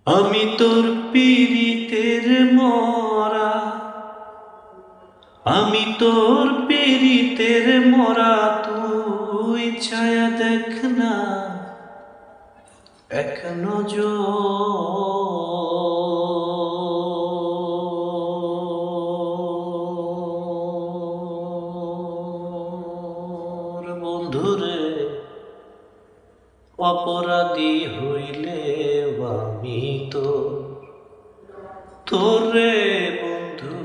আমি তোর পীড়িতের মরা, আমি তোর পীড়িতের মরা, তুই ছায়া দেখ না এক নজর। বন্ধুরে অপরাধী হইলে আমি তোরে বন্ধু,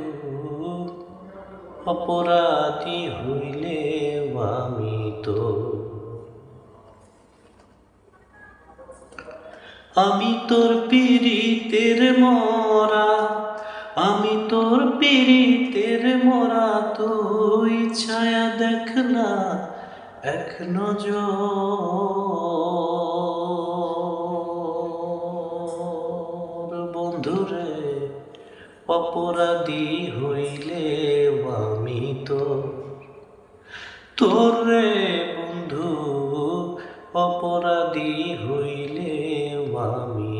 অপরাধী হইলে আমি আমি তোর পীড়িতের মরা, আমি তোর পীড়িতের মরা, তুই ছায়া দেখ না এক নজর। বন্ধুরে অপরাধী হইলে আমি তোরে বন্ধু, অপরাধী হইলে আমি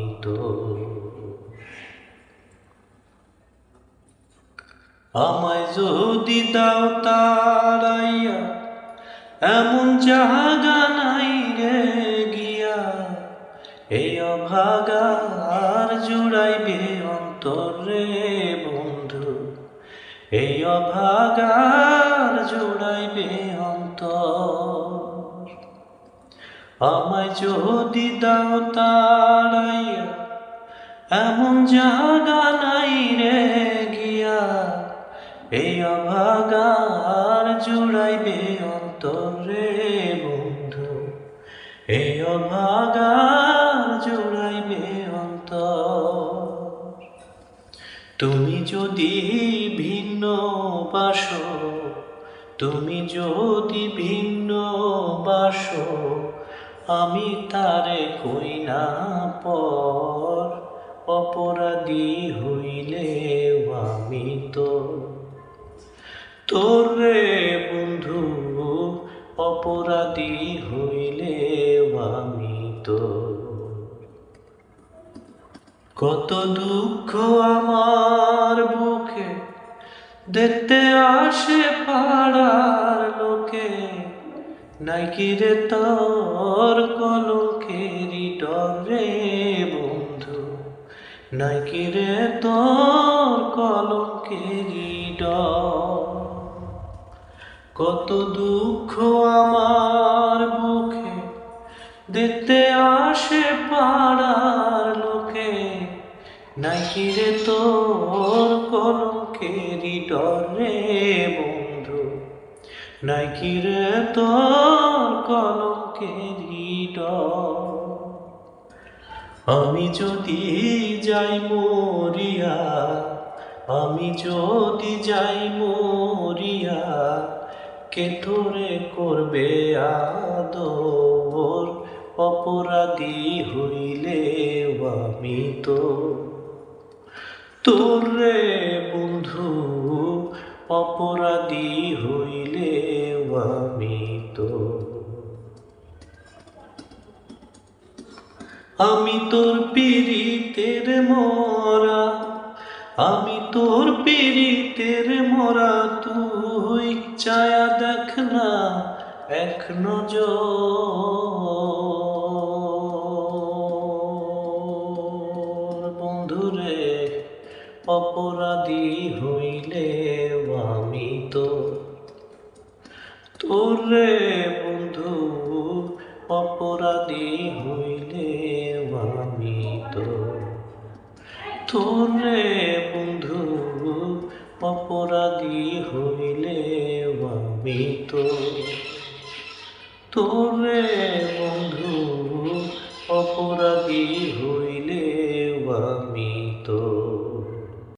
আমায় যদি দাও তাড়াইয়া, এমন জাগা নাই রে গিয়া, এই অভাগার জুড়াইবে অন্তর রে বন্ধু, এই অভাগার জুড়াইবে অন্তর। আমায় যদি দাও তাড়াইয়া, এমন জাগা নাই রে গিয়া, এই অভাগার জুড়াইবে অন্তর রে বন্ধু, এই অভাগার জুড়াইবে অন্তর। তুমি যদি ভিন্ন বাসো, তুমি যদি ভিন্ন বাসো, আমি তারে কই না পর, অপরাধী হইলে আমি তোরে বন্ধু, অপরাধী হইলে আমি কত দুঃখ আমার বুকে দেখতে আসে পাড়ার লোকে, নাই কি রে তোর কলঙ্কেরই ডর রে বন্ধু, নাই কি রে তোর কলঙ্কেরই ডর। কত দুঃখ আমার বুকে দেখতে আসে পাড়ার লোকে, নাই কি রে তোর কলঙ্কেরই ডর রে বন্ধু, নাই কি রে তোর কলঙ্কেরই ডর। আমি যদি যাই মরিয়া, আমি যদি যাই মরিয়া, কে তোরে করবে আদর, অপরাধী হইলে আমি তোরে বন্ধু, অপরাধী হইলে আমি আমি তোর পীড়িতের মরা, আমি তোর পীড়িতের মরা, তুই ছায়া দেখ না এক নজর। বন্ধুরে অপরাধী হইলে আমি তোরে বন্ধু, অপরাধী হইলে আমি তোরে বন্ধু, অপরাধী হইলে আমি তোরে বন্ধু, অপরাধী